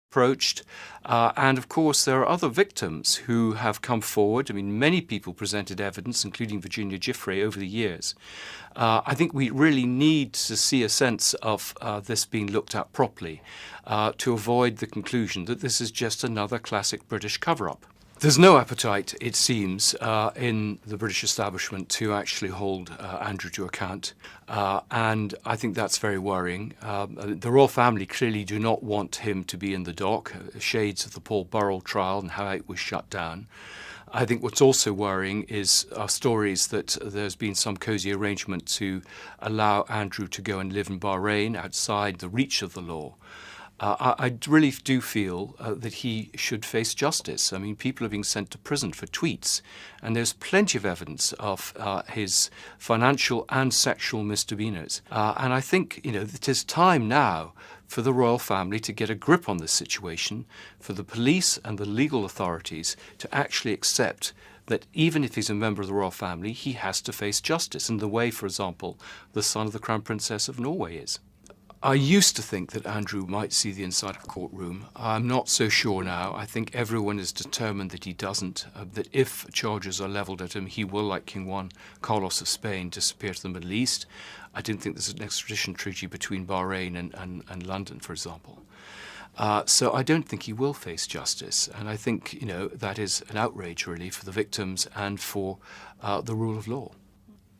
approached. And of course, there are other victims who have come forward. I mean, many people presented evidence, including Virginia Giuffre, over the years. I think we really need to see a sense of this being looked at properly to avoid the conclusion that this is just another classic British cover-up. There's no appetite, it seems, in the British establishment to actually hold Andrew to account. And I think that's very worrying. The royal family clearly do not want him to be in the dock, shades of the Paul Burrell trial and how it was shut down. I think what's also worrying is stories that there's been some cosy arrangement to allow Andrew to go and live in Bahrain outside the reach of the law. I really do feel that he should face justice. I mean, people are being sent to prison for tweets, and there's plenty of evidence of his financial and sexual misdemeanors. And I think, it is time now for the royal family to get a grip on this situation, for the police and the legal authorities to actually accept that even if he's a member of the royal family, he has to face justice in the way, for example, the son of the Crown Princess of Norway is. I used to think that Andrew might see the inside of a courtroom. I'm not so sure now. I think everyone is determined that he doesn't, that if charges are levelled at him, he will, like King Juan Carlos of Spain, disappear to the Middle East. I didn't think there's an extradition treaty between Bahrain and London, for example. So I don't think he will face justice. And I think, that is an outrage, really, for the victims and for the rule of law.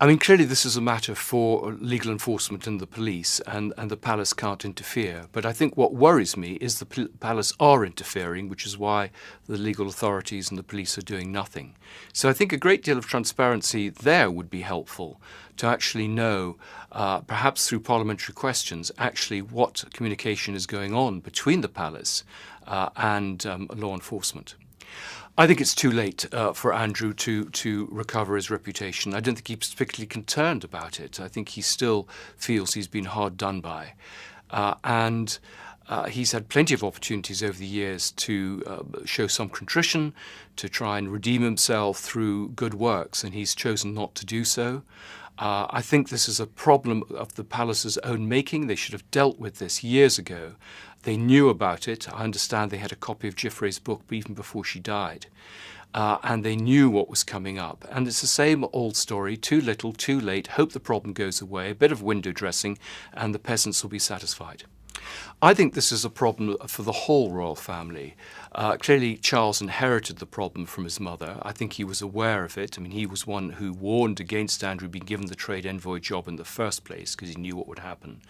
I mean, clearly this is a matter for legal enforcement and the police, and the palace can't interfere. But I think what worries me is the palace are interfering, which is why the legal authorities and the police are doing nothing. So I think a great deal of transparency there would be helpful to actually know, perhaps through parliamentary questions, actually what communication is going on between the palace and law enforcement. I think it's too late for Andrew to recover his reputation. I don't think he's particularly concerned about it. I think he still feels he's been hard done by. And he's had plenty of opportunities over the years to show some contrition, to try and redeem himself through good works, and he's chosen not to do so. I think this is a problem of the palace's own making. They should have dealt with this years ago. They knew about it. I understand they had a copy of Giuffre's book even before she died. And they knew what was coming up. And it's the same old story, too little, too late, hope the problem goes away, a bit of window dressing, and the peasants will be satisfied. I think this is a problem for the whole royal family. Clearly, Charles inherited the problem from his mother. I think he was aware of it. I mean, he was one who warned against Andrew being given the trade envoy job in the first place because he knew what would happen.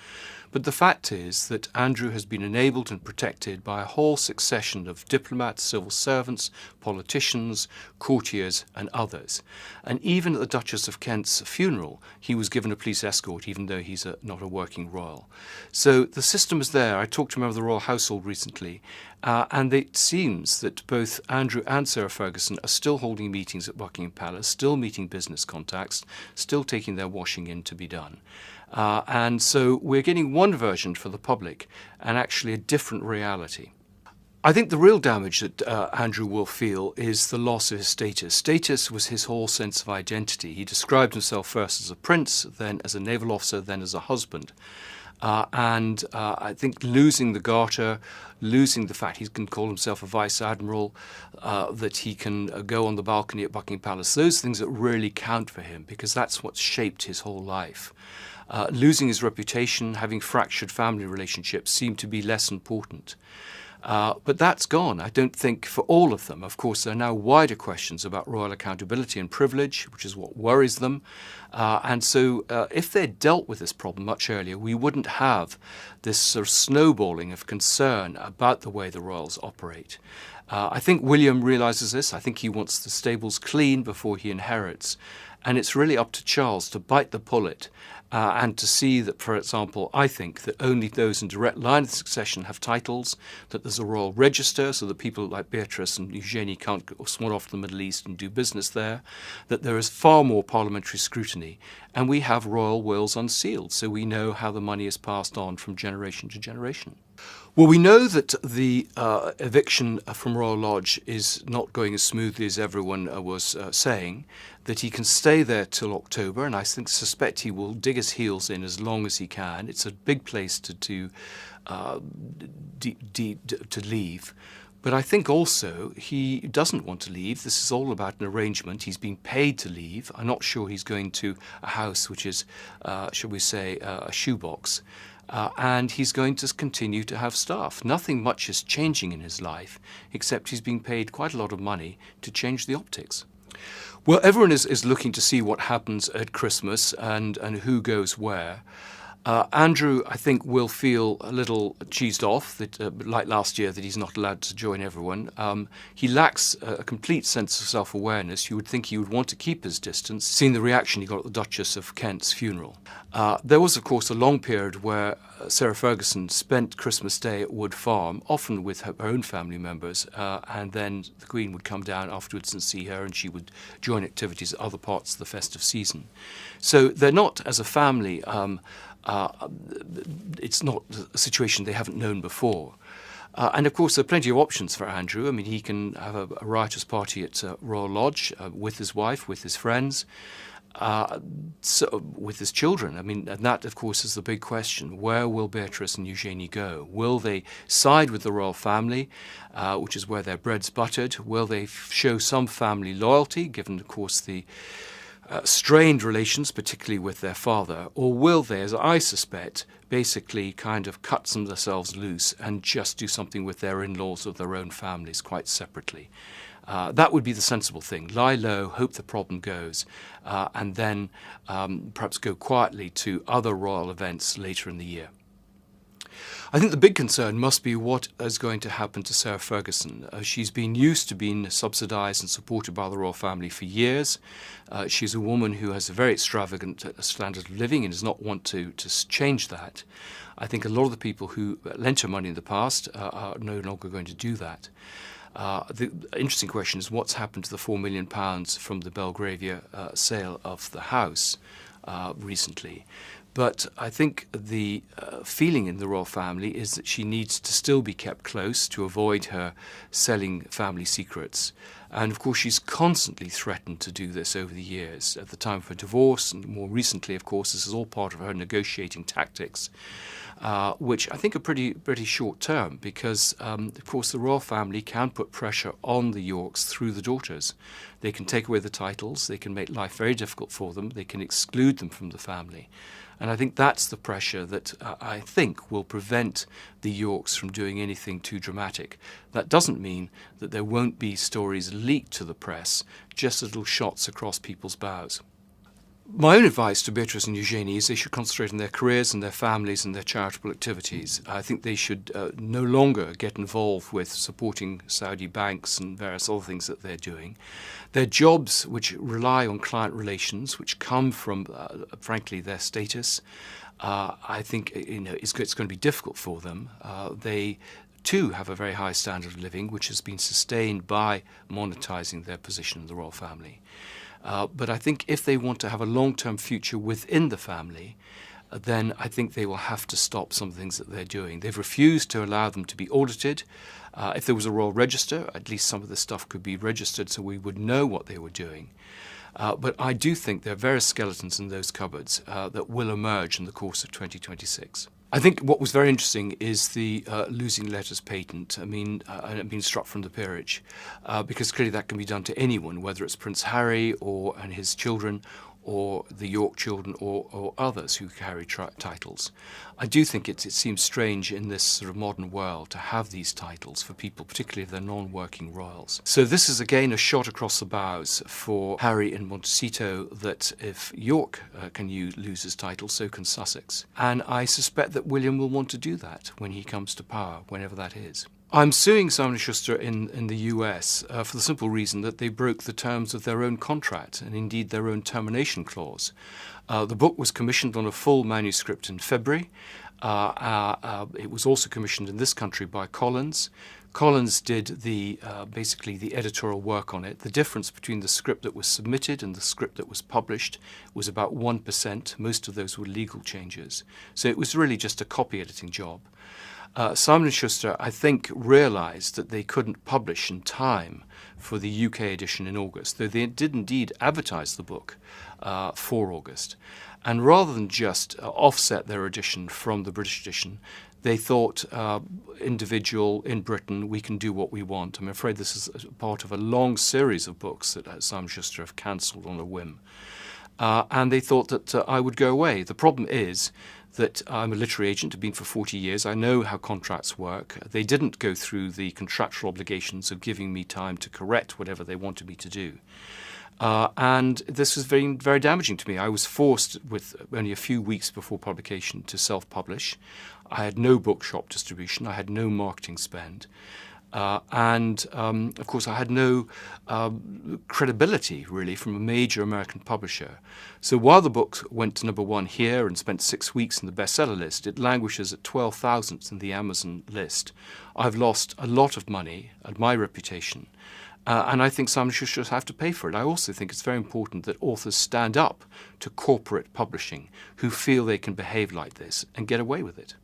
But the fact is that Andrew has been enabled and protected by a whole succession of diplomats, civil servants, politicians, courtiers, and others. And even at the Duchess of Kent's funeral, he was given a police escort, even though he's not a working royal. So the system is there. I talked to a member of the royal household recently, and it seems that both Andrew and Sarah Ferguson are still holding meetings at Buckingham Palace, still meeting business contacts, still taking their washing in to be done. And so we're getting one version for the public and actually a different reality. I think the real damage that Andrew will feel is the loss of his status. Status was his whole sense of identity. He described himself first as a prince, then as a naval officer, then as a husband. And I think losing the garter, losing the fact he can call himself a vice admiral, that he can go on the balcony at Buckingham Palace, those things that really count for him, because that's what's shaped his whole life. Losing his reputation, having fractured family relationships seem to be less important. But that's gone, I don't think, for all of them. Of course, there are now wider questions about royal accountability and privilege, which is what worries them. And so if they'd dealt with this problem much earlier, we wouldn't have this sort of snowballing of concern about the way the royals operate. I think William realises this. I think he wants the stables clean before he inherits. And it's really up to Charles to bite the bullet and to see that, for example, I think that only those in direct line of succession have titles, that there's a royal register so that people like Beatrice and Eugenie can't go swan off to the Middle East and do business there, that there is far more parliamentary scrutiny, and we have royal wills unsealed, so we know how the money is passed on from generation to generation. Well, we know that the eviction from Royal Lodge is not going as smoothly as everyone was saying, that he can stay there till October, and I suspect he will dig his heels in as long as he can. It's a big place to to leave. But I think also he doesn't want to leave. This is all about an arrangement. He's been paid to leave. I'm not sure he's going to a house which is, shall we say, a shoebox. And he's going to continue to have staff. Nothing much is changing in his life, except he's being paid quite a lot of money to change the optics. Well, everyone is looking to see what happens at Christmas and who goes where. Andrew, I think, will feel a little cheesed off, that, like last year, that he's not allowed to join everyone. He lacks a complete sense of self-awareness. You would think he would want to keep his distance, seeing the reaction he got at the Duchess of Kent's funeral. There was, of course, a long period where Sarah Ferguson spent Christmas Day at Wood Farm, often with her own family members, and then the Queen would come down afterwards and see her, and she would join activities at other parts of the festive season. So they're not, as a family, it's not a situation they haven't known before. And of course, there are plenty of options for Andrew. I mean, he can have a riotous party at Royal Lodge with his wife, with his friends, with his children. I mean, and that, of course, is the big question. Where will Beatrice and Eugenie go? Will they side with the royal family, which is where their bread's buttered? Will they show some family loyalty, given, of course, the strained relations, particularly with their father, or will they, as I suspect, basically kind of cut themselves loose and just do something with their in-laws or their own families quite separately? That would be the sensible thing. Lie low, hope the problem goes, and then perhaps go quietly to other royal events later in the year. I think the big concern must be what is going to happen to Sarah Ferguson. She's been used to being subsidised and supported by the royal family for years. She's a woman who has a very extravagant standard of living and does not want to change that. I think a lot of the people who lent her money in the past are no longer going to do that. The interesting question is what's happened to the £4 million from the Belgravia sale of the house recently. But I think the feeling in the royal family is that she needs to still be kept close to avoid her selling family secrets. And of course, she's constantly threatened to do this over the years. At the time of her divorce, and more recently, of course, this is all part of her negotiating tactics, which I think are pretty short term, because, of course, the royal family can put pressure on the Yorks through the daughters. They can take away the titles, they can make life very difficult for them, they can exclude them from the family. And I think that's the pressure that I think will prevent the Yorks from doing anything too dramatic. That doesn't mean that there won't be stories leaked to the press, just little shots across people's bows. My own advice to Beatrice and Eugenie is they should concentrate on their careers and their families and their charitable activities. I think they should no longer get involved with supporting Saudi banks and various other things that they're doing. Their jobs, which rely on client relations, which come from, frankly, their status, I think it's going to be difficult for them. They too have a very high standard of living, which has been sustained by monetising their position in the royal family. But I think if they want to have a long-term future within the family, then I think they will have to stop some of the things that they're doing. They've refused to allow them to be audited. If there was a royal register, at least some of the stuff could be registered so we would know what they were doing. But I do think there are various skeletons in those cupboards that will emerge in the course of 2026. I think what was very interesting is the losing letters patent. I mean, being struck from the peerage, because clearly that can be done to anyone, whether it's Prince Harry and his children, or the York children, or others who carry titles. I do think it seems strange in this sort of modern world to have these titles for people, particularly if they're non-working royals. So this is again a shot across the bows for Harry and Montecito, that if York can lose his title, so can Sussex. And I suspect that William will want to do that when he comes to power, whenever that is. I'm suing Simon & Schuster in the US for the simple reason that they broke the terms of their own contract, and indeed their own termination clause. The book was commissioned on a full manuscript in February. It was also commissioned in this country by Collins. Collins did basically the editorial work on it. The difference between the script that was submitted and the script that was published was about 1%. Most of those were legal changes. So it was really just a copy editing job. Simon & Schuster, I think, realised that they couldn't publish in time for the UK edition in August, though they did indeed advertise the book for August. And rather than just offset their edition from the British edition, they thought, individual in Britain, we can do what we want. I'm afraid this is part of a long series of books that Simon Schuster have cancelled on a whim. And they thought that I would go away. The problem is that I'm a literary agent, have been for 40 years. I know how contracts work. They didn't go through the contractual obligations of giving me time to correct whatever they wanted me to do. And this was very, very damaging to me. I was forced, with only a few weeks before publication, to self-publish. I had no bookshop distribution. I had no marketing spend. Of course, I had no credibility, really, from a major American publisher. So while the book went to #1 here and spent 6 weeks in the bestseller list, it languishes at 12,000th in the Amazon list. I've lost a lot of money and my reputation. And I think Simon Schuster should have to pay for it. I also think it's very important that authors stand up to corporate publishing who feel they can behave like this and get away with it.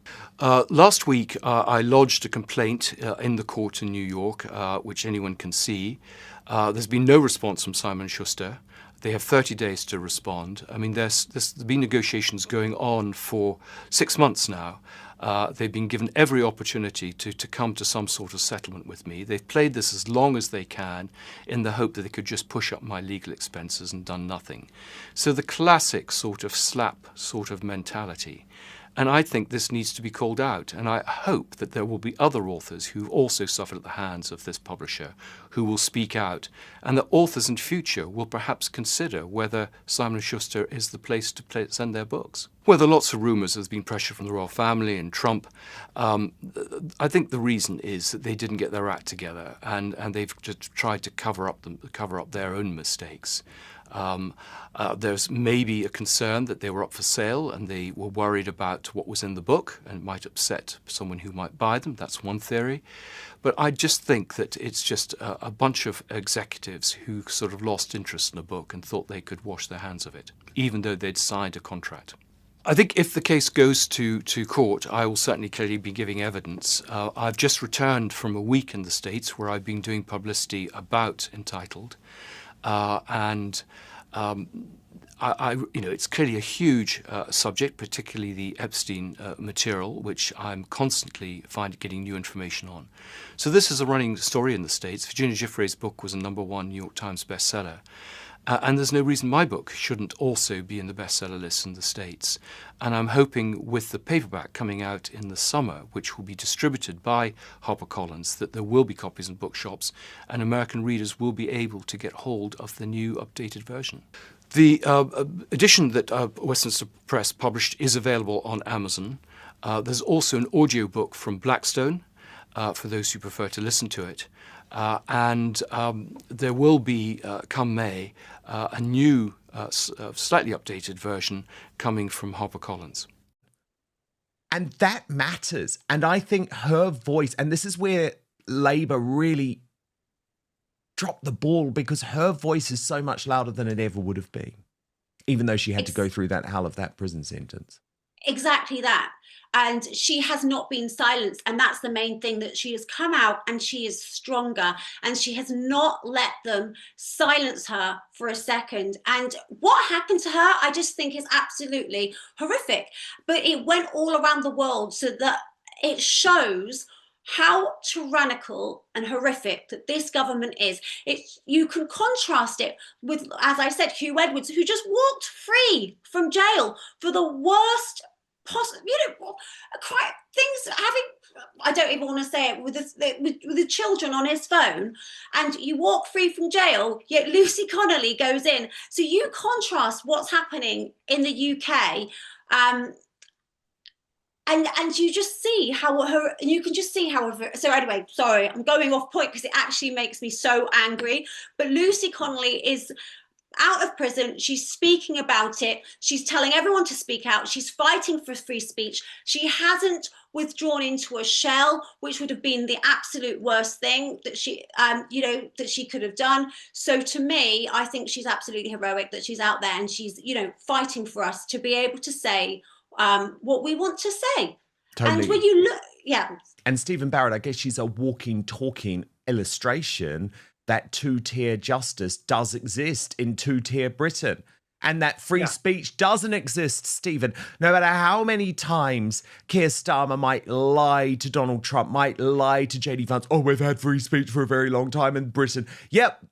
Last week, I lodged a complaint in the court in New York, which anyone can see. There's been no response from Simon Schuster. They have 30 days to respond. I mean, there's been negotiations going on for 6 months now. They've been given every opportunity to come to some sort of settlement with me. They've played this as long as they can in the hope that they could just push up my legal expenses and done nothing. So the classic sort of slap sort of mentality. And I think this needs to be called out. And I hope that there will be other authors who've also suffered at the hands of this publisher who will speak out. And that authors in future will perhaps consider whether Simon & Schuster is the place to send their books. Well, there are lots of rumours. There's been pressure from the royal family and Trump. I think the reason is that they didn't get their act together and they've just tried to cover up their own mistakes. There's maybe a concern that they were up for sale and they were worried about what was in the book and it might upset someone who might buy them. That's one theory. But I just think that it's just a bunch of executives who sort of lost interest in a book and thought they could wash their hands of it, even though they'd signed a contract. I think if the case goes to court, I will certainly clearly be giving evidence. I've just returned from a week in the States where I've been doing publicity about Entitled. It's clearly a huge subject, particularly the Epstein material, which I'm constantly getting new information on. So this is a running story in the States. Virginia Giuffre's book was a #1 New York Times bestseller. And there's no reason my book shouldn't also be in the bestseller list in the States. And I'm hoping with the paperback coming out in the summer, which will be distributed by HarperCollins, that there will be copies in bookshops and American readers will be able to get hold of the new updated version. The edition that Westminster Press published is available on Amazon. There's also an audiobook from Blackstone for those who prefer to listen to it. There will be, come May, a new, slightly updated version coming from HarperCollins. And that matters. And I think her voice, and this is where Labour really dropped the ball, because her voice is so much louder than it ever would have been, even though she had to go through that hell of that prison sentence. Exactly that. And she has not been silenced. And that's the main thing, that she has come out and she is stronger and she has not let them silence her for a second. And what happened to her, I just think is absolutely horrific. But it went all around the world, so that it shows how tyrannical and horrific that this government is. You can contrast it with, as I said, Hugh Edwards, who just walked free from jail for the worst possible, things, I don't even want to say it, with the children on his phone, and you walk free from jail, yet Lucy Connolly goes in. So you contrast what's happening in the UK, and you just see how so anyway, sorry, I'm going off point because it actually makes me so angry. But Lucy Connolly is out of prison. She's speaking about it. She's telling everyone to speak out. She's fighting for free speech. She hasn't withdrawn into a shell, which would have been the absolute worst thing that she could have done. So to me, I think she's absolutely heroic that she's out there and she's, fighting for us to be able to say what we want to say. Totally. And when you look, yeah. And Stephen Barrett, I guess she's a walking, talking illustration that two-tier justice does exist in two-tier Britain. and that free speech doesn't exist, Stephen. No matter how many times Keir Starmer might lie to Donald Trump, might lie to JD Vance, oh, we've had free speech for a very long time in Britain. Yep,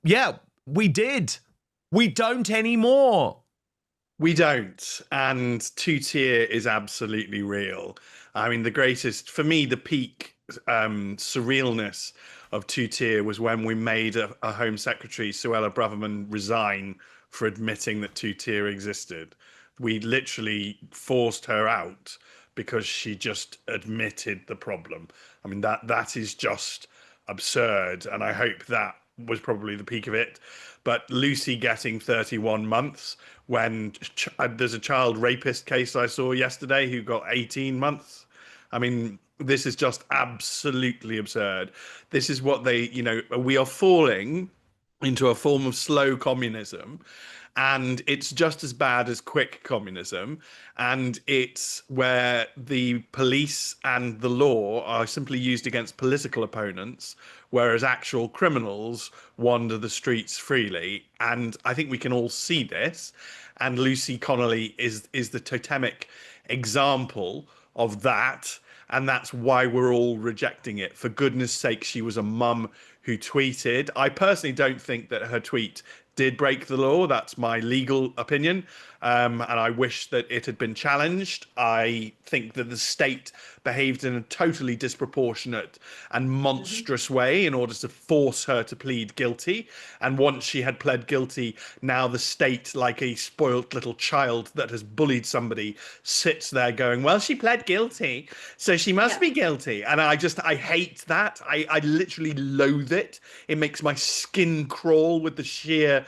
we did. We don't anymore. We don't. And two-tier is absolutely real. I mean, the greatest, for me, the peak surrealness of two-tier was when we made a Home Secretary, Suella Braverman, resign for admitting that two-tier existed. We literally forced her out because she just admitted the problem. I mean, that is just absurd. And I hope that was probably the peak of it. But Lucy getting 31 months when there's a child rapist case I saw yesterday who got 18 months. I mean, this is just absolutely absurd. This is what we are falling into a form of slow communism. And it's just as bad as quick communism. And it's where the police and the law are simply used against political opponents, whereas actual criminals wander the streets freely. And I think we can all see this. And Lucy Connolly is the totemic example of that. And that's why we're all rejecting it. For goodness sake, she was a mum who tweeted. I personally don't think that her tweet did break the law. That's my legal opinion. And I wish that it had been challenged. I think that the state behaved in a totally disproportionate and monstrous way in order to force her to plead guilty. And once she had pled guilty, now the state, like a spoilt little child that has bullied somebody, sits there going, well, she pled guilty, so she must be guilty. And I hate that. I literally loathe it. It makes my skin crawl with the sheer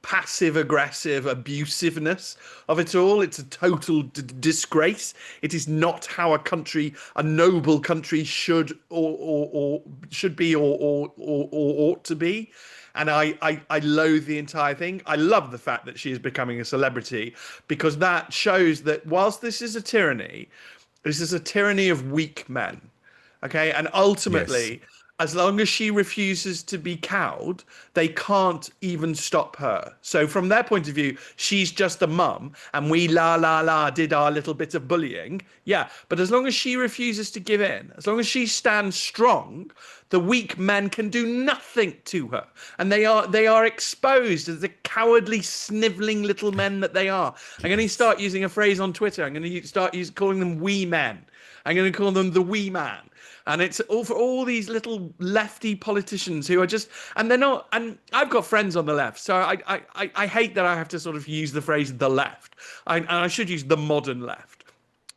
passive-aggressive abusiveness of it all. It's a total disgrace. It is not how a noble country should or should be or ought to be. And I loathe the entire thing. I love the fact that she is becoming a celebrity, because that shows that whilst this is a tyranny, this is a tyranny of weak men. Okay, and ultimately, as long as she refuses to be cowed, they can't even stop her. So from their point of view, she's just a mum, and we did our little bit of bullying. Yeah, but as long as she refuses to give in, as long as she stands strong, the weak men can do nothing to her. And they are exposed as the cowardly, snivelling little men that they are. I'm going to start using a phrase on Twitter. I'm going to start calling them wee men. I'm going to call them the wee man. And it's all for all these little lefty politicians who are just, and they're not, and I've got friends on the left, so I hate that I have to sort of use the phrase the left. And I should use the modern left.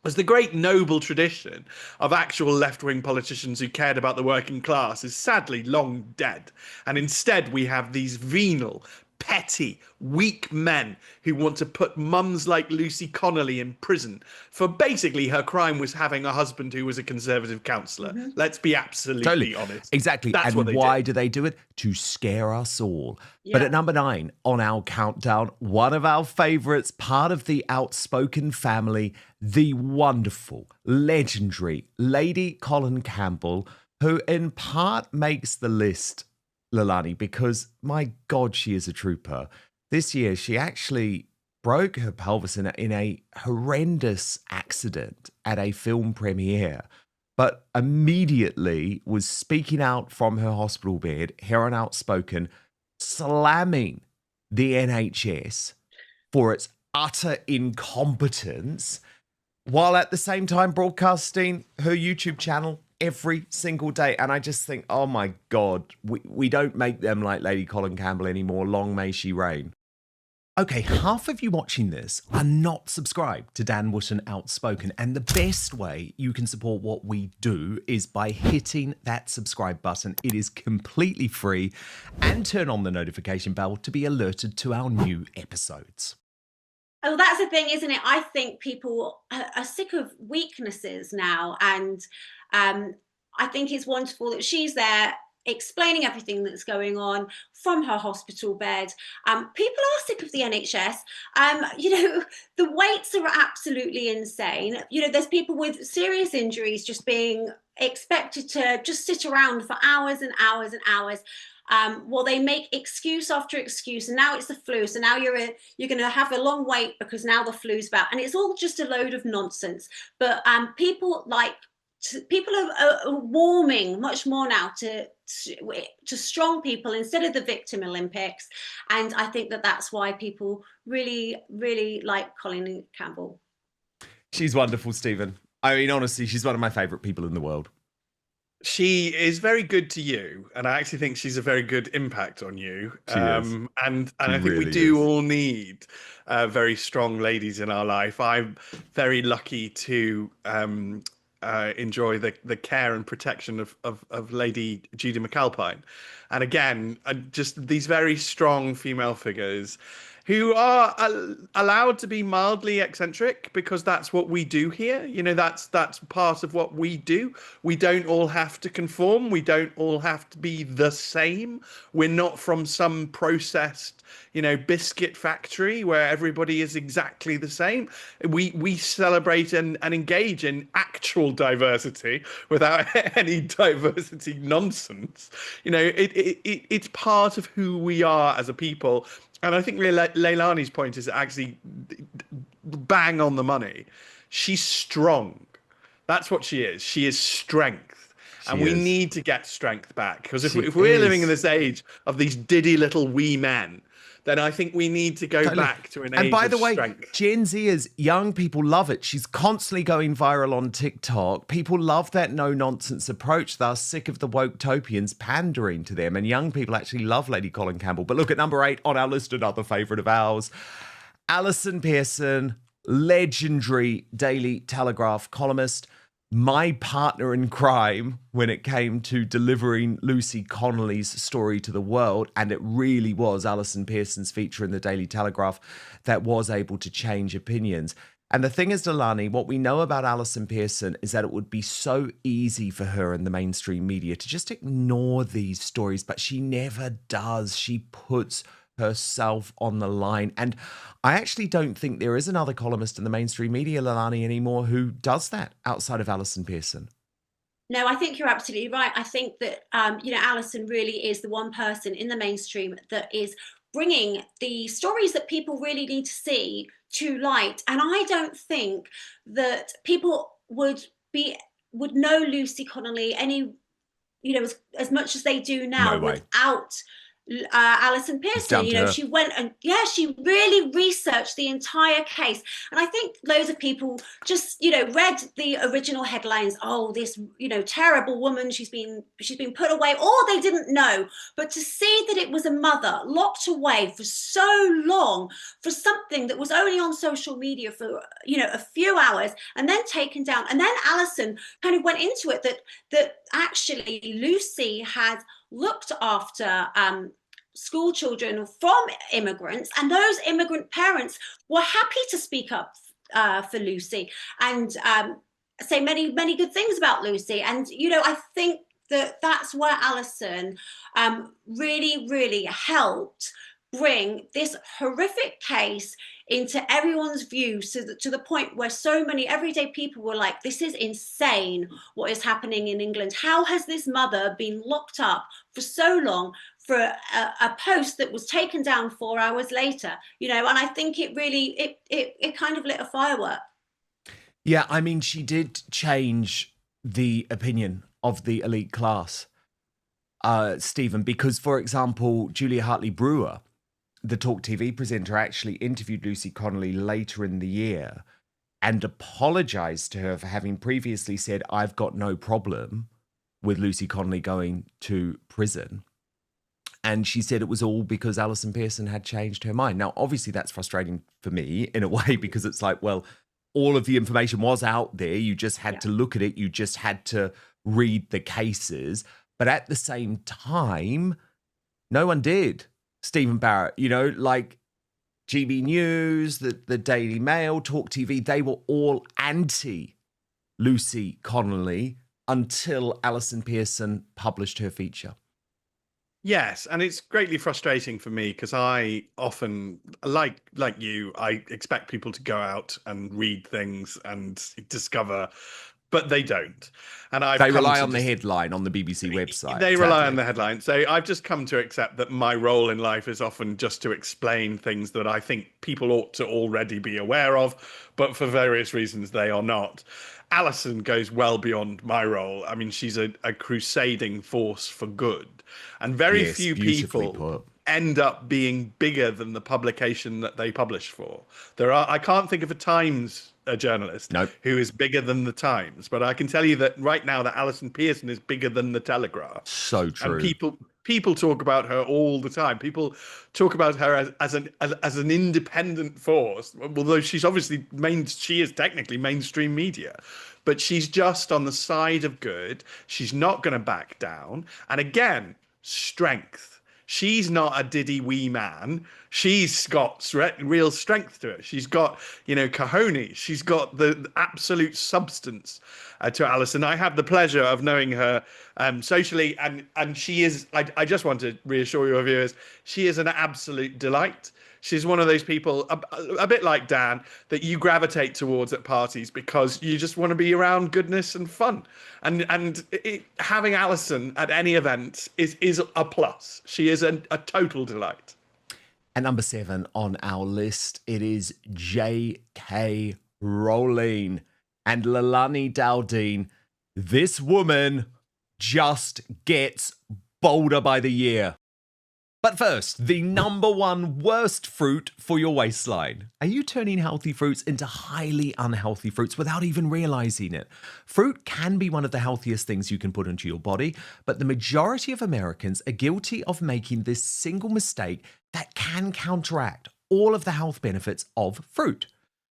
As the great noble tradition of actual left-wing politicians who cared about the working class is sadly long dead. And instead we have these venal, petty, weak men who want to put mums like Lucy Connolly in prison for basically her crime was having a husband who was a Conservative councillor. Let's be absolutely honest. Exactly. That's and why do they do it? To scare us all. But at number 9 on our countdown, one of our favourites, part of the Outspoken family, the wonderful, legendary Lady Colin Campbell, who in part makes the list, Lilani, because my God, she is a trooper. This year, she actually broke her pelvis in a horrendous accident at a film premiere, but immediately was speaking out from her hospital bed, here on Outspoken, slamming the NHS for its utter incompetence, while at the same time broadcasting her YouTube channel every single day. And I just think, oh my God, we don't make them like Lady Colin Campbell anymore. Long may she reign. Okay, half of you watching this are not subscribed to Dan Wootton Outspoken, and the best way you can support what we do is by hitting that subscribe button. It is completely free, and turn on the notification bell to be alerted to our new episodes. Oh, that's the thing, isn't it? I think people are sick of weaknesses now, and I think it's wonderful that she's there explaining everything that's going on from her hospital bed. People are sick of the NHS. The waits are absolutely insane. There's people with serious injuries just being expected to just sit around for hours and hours and hours. Well, they make excuse after excuse, and now it's the flu, so now you're going to have a long wait because now the flu's back, and it's all just a load of nonsense. But people are warming much more now to strong people instead of the victim Olympics, and I think that's why people really, really like Colin Campbell. She's wonderful, Stephen. I mean, honestly, she's one of my favourite people in the world. She is very good to you, and I actually think she's a very good impact on you. She is. And She I think really we do is. all need very strong ladies in our life. I'm very lucky to enjoy the care and protection of Lady Judy McAlpine, and again, just these very strong female figures who are allowed to be mildly eccentric, because that's what we do here. That's part of what we do. We don't all have to conform. We don't all have to be the same. We're not from some processed, biscuit factory where everybody is exactly the same. We celebrate and engage in actual diversity without any diversity nonsense. It's part of who we are as a people. And I think Leilani's point is actually bang on the money. She's strong. That's what she is. She is strength. And we need to get strength back. Because if we're living in this age of these diddy little wee men, then I think we need to go back to an age of strength. And by the way, Gen Zers, young people love it. She's constantly going viral on TikTok. People love that no-nonsense approach. They're sick of the woke-topians pandering to them. And young people actually love Lady Colin Campbell. But look at number 8 on our list, another favourite of ours. Alison Pearson, legendary Daily Telegraph columnist. My partner in crime when it came to delivering Lucy Connolly's story to the world. And it really was Alison Pearson's feature in the Daily Telegraph that was able to change opinions. And the thing is, Delaney, what we know about Alison Pearson is that it would be so easy for her in the mainstream media to just ignore these stories, but she never does. She puts herself on the line. And I actually don't think there is another columnist in the mainstream media, Lalani, anymore who does that outside of Alison Pearson. No, I think you're absolutely right. I think that, Alison really is the one person in the mainstream that is bringing the stories that people really need to see to light. And I don't think that people would know Lucy Connolly as much as they do now without Alison Pearson. She went and she really researched the entire case, and I think loads of people just read the original headlines. Oh, this terrible woman, she's been put away, or they didn't know. But to see that it was a mother locked away for so long for something that was only on social media for a few hours and then taken down, and then Alison kind of went into it that actually Lucy had looked after school children from immigrants, and those immigrant parents were happy to speak up for Lucy and say many, many good things about Lucy. And I think that's where Alison really, really helped bring this horrific case into everyone's view, to the point where so many everyday people were like, this is insane what is happening in England. How has this mother been locked up for so long for a post that was taken down 4 hours later? And I think it really it kind of lit a firework. Yeah, I mean, she did change the opinion of the elite class, Stephen, because, for example, Julia Hartley-Brewer, the Talk TV presenter, actually interviewed Lucy Connolly later in the year and apologized to her for having previously said, I've got no problem with Lucy Connolly going to prison. And she said it was all because Alison Pearson had changed her mind. Now, obviously, that's frustrating for me in a way, because it's like, well, all of the information was out there. You just had to look at it. You just had to read the cases. But at the same time, no one did. Stephen Barrett, like GB News, the Daily Mail, Talk TV, they were all anti Lucy Connolly until Alison Pearson published her feature. Yes, and it's greatly frustrating for me because I often, like you, I expect people to go out and read things and discover, but they don't. And I've They come rely to on the just headline on the BBC website. they rely on Sadly. the headline. So I've just come to accept that my role in life is often just to explain things that I think people ought to already be aware of, but for various reasons they are not. Alison goes well beyond my role. I mean, she's a crusading force for good. And very Yes, few beautifully people put. end up being bigger than the publication that they publish for. I can't think of a Times journalist Nope. who is bigger than the Times, but I can tell you that right now that Alison Pearson is bigger than the Telegraph. So And true. people talk about her all the time. People talk about her as an independent force, although she's obviously she is technically mainstream media, but she's just on the side of good. She's not going to back down. And again, strength. She's not a diddy wee man. She's got real strength to her. She's got, cojones. She's got the absolute substance to Alison. I have the pleasure of knowing her socially, and she is. I just want to reassure your viewers, she is an absolute delight. She's one of those people, a bit like Dan, that you gravitate towards at parties because you just want to be around goodness and fun. And having Alison at any event is a plus. She is a total delight. And number 7 on our list, it is J.K. Rowling and Leilani Dowdeen. This woman just gets bolder by the year. But first, the number 1 worst fruit for your waistline. Are you turning healthy fruits into highly unhealthy fruits without even realizing it? Fruit can be one of the healthiest things you can put into your body, but the majority of Americans are guilty of making this single mistake that can counteract all of the health benefits of fruit.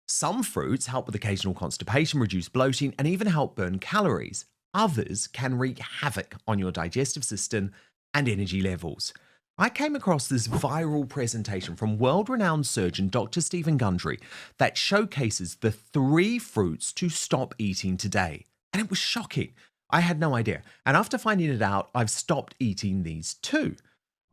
Some fruits help with occasional constipation, reduce bloating, and even help burn calories. Others can wreak havoc on your digestive system and energy levels. I came across this viral presentation from world-renowned surgeon Dr. Stephen Gundry that showcases the 3 fruits to stop eating today. And it was shocking. I had no idea. And after finding it out, I've stopped eating these too.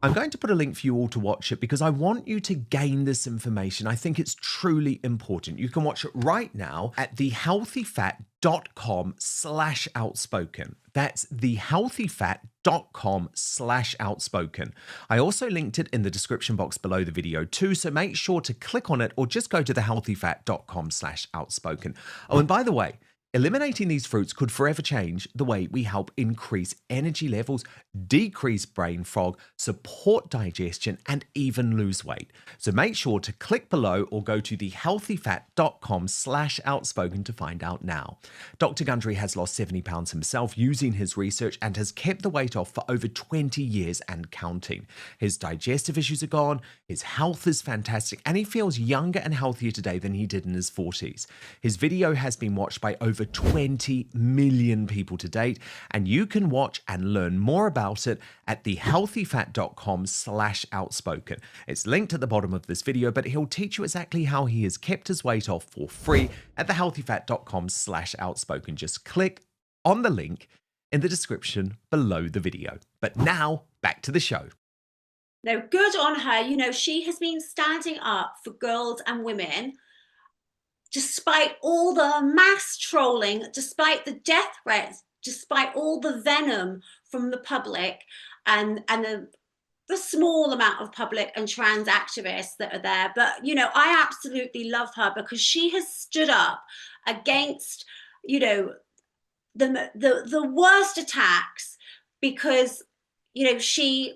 I'm going to put a link for you all to watch it because I want you to gain this information. I think it's truly important. You can watch it right now at thehealthyfat.com/outspoken. That's thehealthyfat.com/outspoken. I also linked it in the description box below the video too, so make sure to click on it or just go to thehealthyfat.com/outspoken. Oh, and by the way, eliminating these fruits could forever change the way we help increase energy levels, decrease brain fog, support digestion, and even lose weight. So make sure to click below or go to thehealthyfat.com/outspoken to find out now. Dr. Gundry has lost 70 pounds himself using his research and has kept the weight off for over 20 years and counting. His digestive issues are gone, his health is fantastic, and he feels younger and healthier today than he did in his 40s. His video has been watched by over 20 million people to date, and you can watch and learn more about it at thehealthyfat.com/outspoken. It's linked at the bottom of this video, but he'll teach you exactly how he has kept his weight off for free at thehealthyfat.com/outspoken. Just click on the link in the description below the video. But now, back to the show. No, good on her. She has been standing up for girls and women despite all the mass trolling, despite the death threats, despite all the venom from the public and the small amount of public and trans activists that are there. But, I absolutely love her because she has stood up against, the worst attacks because, she's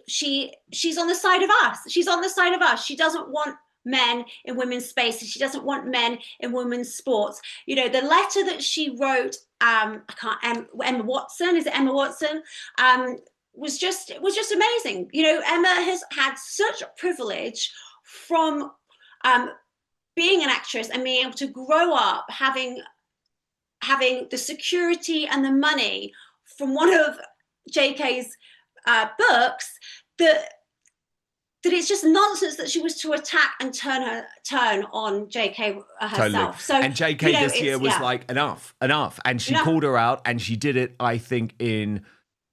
on the side of us. She's on the side of us. She doesn't want men in women's spaces. She doesn't want men in women's sports. The letter that she wrote, Emma Watson, is it Emma Watson? Was just amazing. Emma has had such a privilege from being an actress and being able to grow up having the security and the money from one of JK's books that it's just nonsense that she was to attack and turn on JK herself. Totally. So, and JK this year was like, enough. And she called her out and she did it, I think, in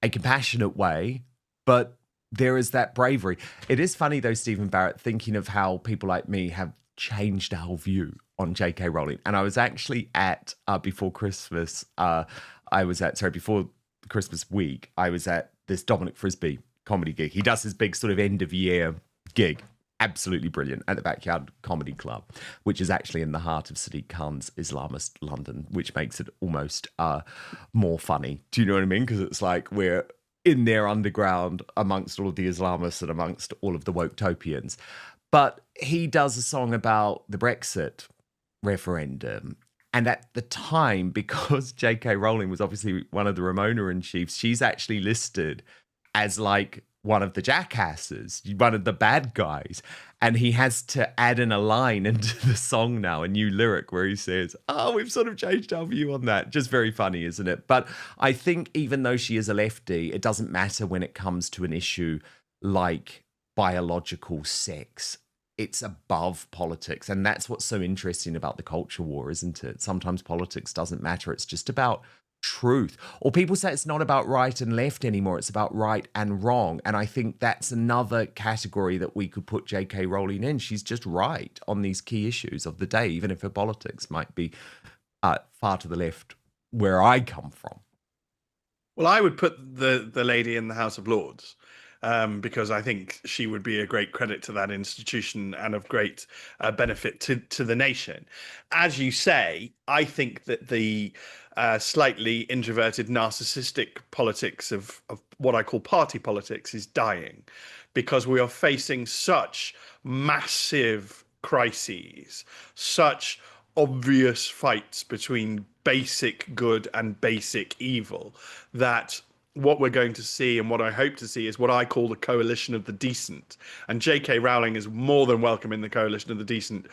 a compassionate way, but there is that bravery. It is funny though, Stephen Barrett, thinking of how people like me have changed our view on J.K. Rowling. And I was actually at, before Christmas, before Christmas week, I was at this Dominic Frisby comedy gig. He does his big sort of end of year gig. Absolutely brilliant, at the Backyard Comedy Club, which is actually in the heart of Sadiq Khan's Islamist London, which makes it almost more funny. Do you know what I mean? Because it's like we're in there underground amongst all of the Islamists and amongst all of the woke-topians. But he does a song about the Brexit referendum. And at the time, because J.K. Rowling was obviously one of the Ramona-in-chiefs, she's actually listed as like one of the jackasses, one of the bad guys. And he has to add in a line into the song now, a new lyric where he says, oh, we've sort of changed our view on that. Just very funny, isn't it? But I think even though she is a lefty, it doesn't matter when it comes to an issue like biological sex. It's above politics. And that's what's so interesting about the culture war, isn't it? Sometimes politics doesn't matter. It's just about truth. Or people say it's not about right and left anymore. It's about right and wrong. And I think that's another category that we could put J.K. Rowling in. She's just right on these key issues of the day, even if her politics might be far to the left where I come from. Well, I would put the lady in the House of Lords. Because I think she would be a great credit to that institution and of great benefit to the nation. As you say, I think that the slightly introverted, narcissistic politics of what I call party politics is dying, because we are facing such massive crises, such obvious fights between basic good and basic evil, that what we're going to see, and what I hope to see, is what I call the coalition of the decent. And J.K. Rowling is more than welcome in the coalition of the decent,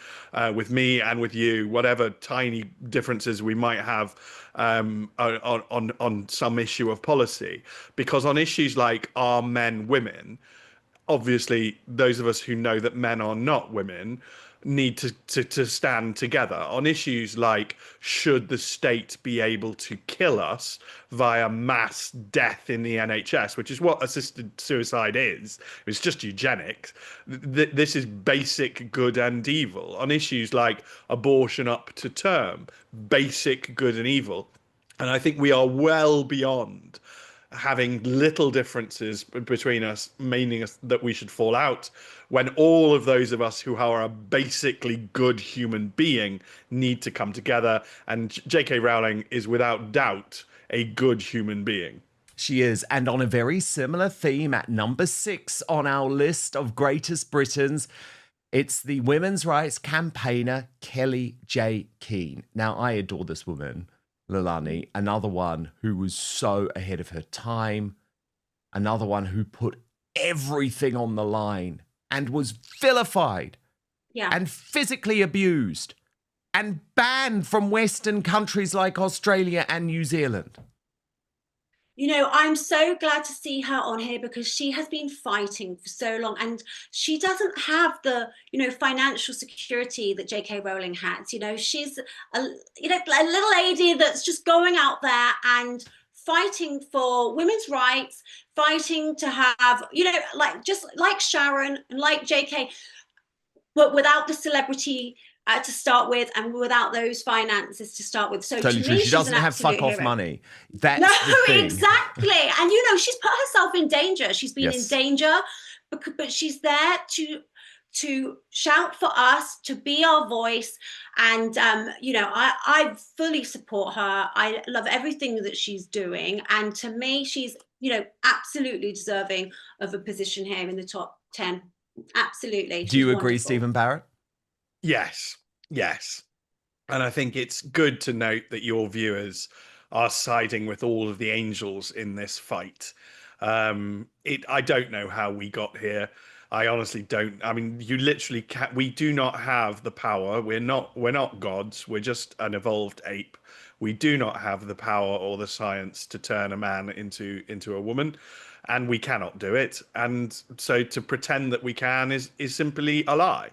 with me and with you, whatever tiny differences we might have on some issue of policy. Because on issues like are men women, obviously those of us who know that men are not women need to stand together. On issues like should the state be able to kill us via mass death in the NHS, which is what assisted suicide is. It's just eugenics. This is basic good and evil. On issues like abortion up to term, basic good and evil. And I think we are well beyond having little differences between us, meaning that we should fall out, when all of those of us who are a basically good human being need to come together. And J.K. Rowling is without doubt a good human being. She is. And on a very similar theme, at number 6 on our list of greatest Britons, it's the women's rights campaigner, Kelly J. Keane. Now, I adore this woman, Lilani, another one who was so ahead of her time, another one who put everything on the line and was vilified and physically abused and banned from Western countries like Australia and New Zealand. You know, I'm so glad to see her on here, because she has been fighting for so long, and she doesn't have the, financial security that J.K. Rowling has. She's a little lady that's just going out there and fighting for women's rights, fighting to have, just like Sharon and like J.K., but without the celebrity to start with, and without those finances to start with. So totally to true. me, She doesn't have fuck off hero. money. That's no, the thing. Exactly. And she's put herself in danger. She's been in danger, but she's there to shout for us, to be our voice. And I fully support her. I love everything that she's doing. And to me, she's absolutely deserving of a position here in the top 10. Absolutely. Do you agree, Stephen Barrett? Yes. And I think it's good to note that your viewers are siding with all of the angels in this fight. I don't know how we got here. I honestly don't. I mean, you literally can't. We do not have the power. We're not gods. We're just an evolved ape. We do not have the power or the science to turn a man into a woman, and we cannot do it. And so to pretend that we can is simply a lie.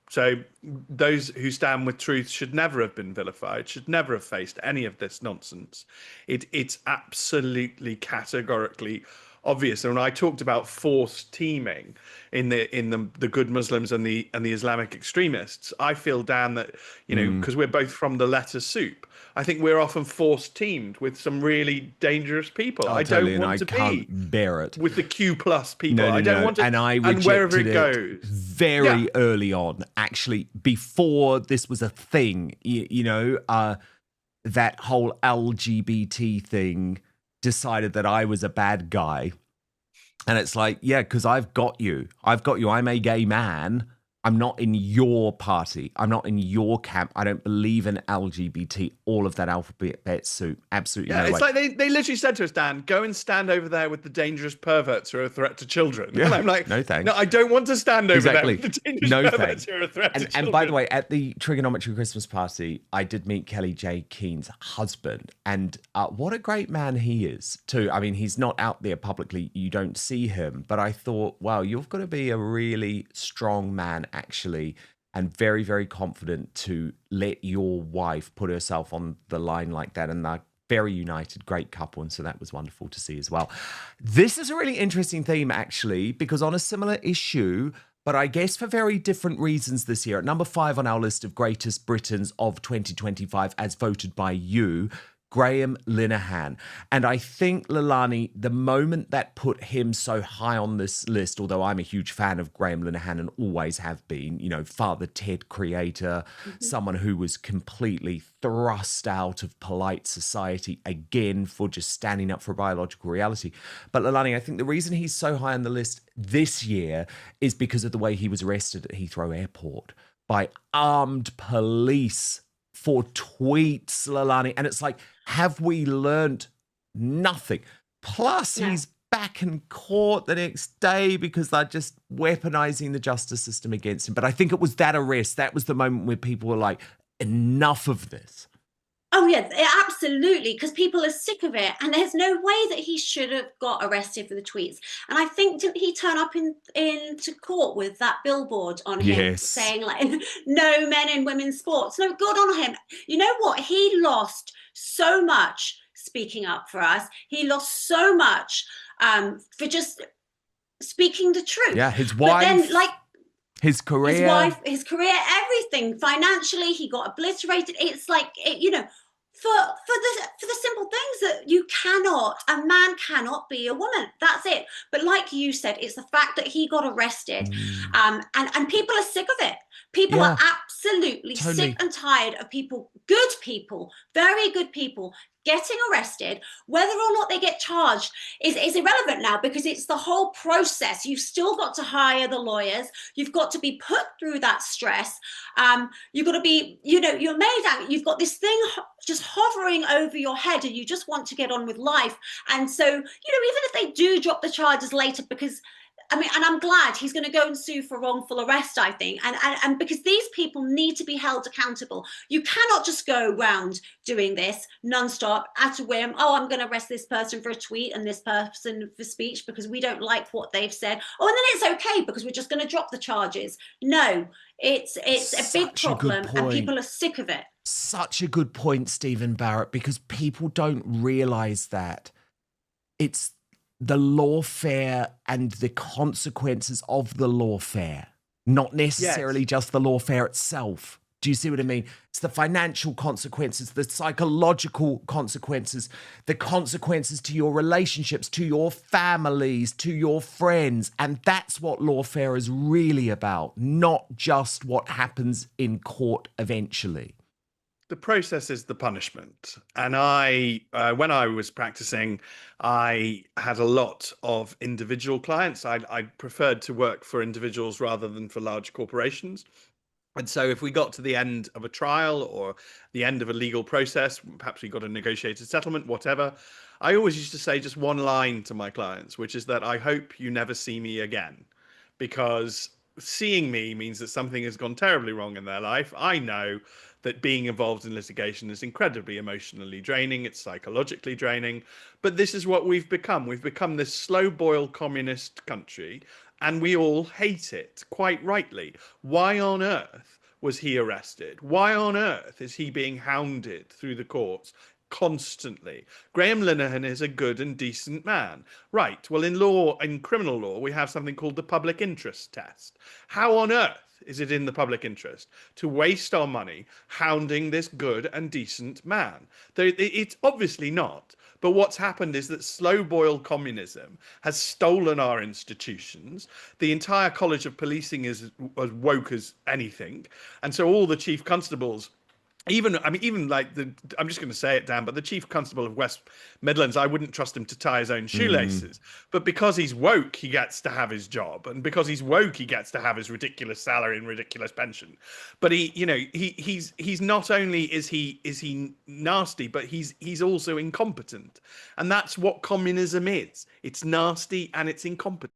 So those who stand with truth should never have been vilified, should never have faced any of this nonsense. It's absolutely categorically obvious. And when I talked about forced teaming in the good Muslims and the Islamic extremists, I feel, Dan, that, you know, because we're both from the letter soup, I think we're often forced teamed with some really dangerous people. I totally, don't and want I to can't be bear it. with the Q plus people. No, no, I don't no. want to, And I and wherever rejected it goes. very early on, actually, before this was a thing. You know, that whole LGBT thing decided that I was a bad guy. And it's like, yeah, because I've got you. I'm a gay man. I'm not in your party. I'm not in your camp. I don't believe in LGBT, all of that alphabet soup. Absolutely Yeah, no it's way. like they literally said to us, Dan, go and stand over there with the dangerous perverts who are a threat to children. Yeah, And I'm like, no thanks. no, I don't want to stand over Exactly. there with the dangerous No perverts thanks. who are a threat to children. And by the way, at the Trigonometry Christmas party, I did meet Kelly J. Keen's husband. And what a great man he is, too. I mean, he's not out there publicly. You don't see him. But I thought, wow, you've got to be a really strong man, actually, and very, very confident to let your wife put herself on the line like that. And they're very united, great couple. And so that was wonderful to see as well. This is a really interesting theme, actually, because on a similar issue, but I guess for very different reasons this year, at number 5 on our list of greatest Britons of 2025, as voted by you, Graham Linehan. And I think, Leilani, the moment that put him so high on this list, although I'm a huge fan of Graham Linehan and always have been, you know, Father Ted creator, someone who was completely thrust out of polite society again for just standing up for biological reality. But Leilani, I think the reason he's so high on the list this year is because of the way he was arrested at Heathrow Airport by armed police for tweets, Leilani. And it's like, have we learned nothing? Plus, he's back in court the next day because they're just weaponizing the justice system against him. But I think it was that arrest. That was the moment where people were like, enough of this. Oh, yeah, absolutely, because people are sick of it. And there's no way that he should have got arrested for the tweets. And I think, didn't he turn up into court with that billboard on him saying, like, no men in women's sports? No, good on him. You know what? He lost so much speaking up for us. He lost so much for just speaking the truth. Yeah, his wife. But then, like, his career, everything. Financially, he got obliterated. It's like, you know, for the simple things that a man cannot be a woman. That's it. But like you said, it's the fact that he got arrested, and people are sick of it. People are absolutely sick and tired of good people, very good people, getting arrested. Whether or not they get charged is irrelevant now, because it's the whole process. You've still got to hire the lawyers. You've got to be put through that stress. You've got to be, you know, you're made out. You've got this thing just hovering over your head, and you just want to get on with life. And so, you know, even if they do drop the charges later, because I mean, and I'm glad he's going to go and sue for wrongful arrest, I think. And because these people need to be held accountable. You cannot just go around doing this nonstop at a whim. Oh, I'm going to arrest this person for a tweet and this person for speech because we don't like what they've said. Oh, and then it's okay because we're just going to drop the charges. No, it's a big problem and people are sick of it. Such a good point, Stephen Barrett, because people don't realize that it's the lawfare and the consequences of the lawfare, not necessarily just the lawfare itself. Do you see what I mean? It's the financial consequences, the psychological consequences, the consequences to your relationships, to your families, to your friends. And that's what lawfare is really about, not just what happens in court eventually. The process is the punishment. And when I was practicing, I had a lot of individual clients. I preferred to work for individuals rather than for large corporations. And so if we got to the end of a trial or the end of a legal process, perhaps we got a negotiated settlement, whatever, I always used to say just one line to my clients, which is that I hope you never see me again, because seeing me means that something has gone terribly wrong in their life. I know that being involved in litigation is incredibly emotionally draining. It's psychologically draining. But this is what we've become. We've become this slow-boiled communist country, and we all hate it, quite rightly. Why on earth was he arrested? Why on earth is he being hounded through the courts constantly. Graham Linehan is a good and decent man. Right. Well, in criminal law, we have something called the public interest test. How on earth is it in the public interest to waste our money hounding this good and decent man? It's obviously not. But what's happened is that slow boil communism has stolen our institutions. The entire College of Policing is as woke as anything. And so all the chief constables, even like I'm just going to say it, Dan, but the chief constable of West Midlands, I wouldn't trust him to tie his own shoelaces. But because he's woke, he gets to have his job, and because he's woke, he gets to have his ridiculous salary and ridiculous pension. But he's not only is he nasty, but he's also incompetent, and that's what communism is. It's nasty and it's incompetent.